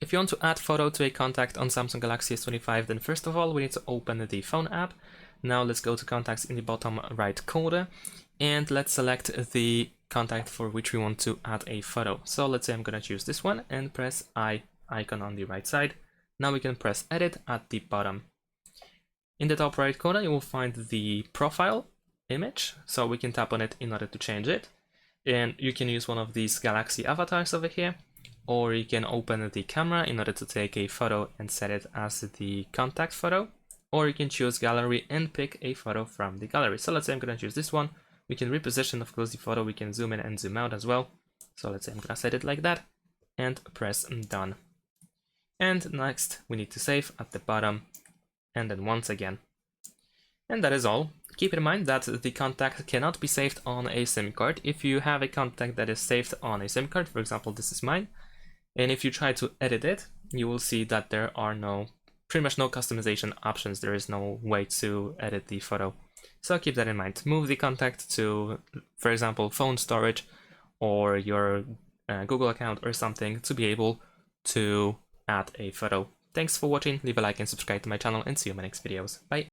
If you want to add photo to a contact on Samsung Galaxy S25, then first of all we need to open the phone app. Now let's go to contacts in the bottom right corner and let's select the contact for which we want to add a photo. So let's say I'm gonna choose this one and press icon on the right side. Now we can press edit at the bottom. In the top right corner you will find the profile image, so we can tap on it in order to change it. And you can use one of these Galaxy avatars over here, or you can open the camera in order to take a photo and set it as the contact photo, or you can choose gallery and pick a photo from the gallery. So let's say I'm gonna choose this one. We can reposition, of course, the photo. We can zoom in and zoom out as well. So let's say I'm gonna set it like that and press done. And next we need to save at the bottom and then once again. And that is all. Keep in mind that the contact cannot be saved on a SIM card. If you have a contact that is saved on a SIM card, for example this is mine, and if you try to edit it, you will see that there are pretty much no customization options. There is no way to edit the photo. So keep that in mind. Move the contact to, for example, phone storage or your Google account or something to be able to add a photo. Thanks for watching, leave a like and subscribe to my channel, and see you in my next videos. Bye!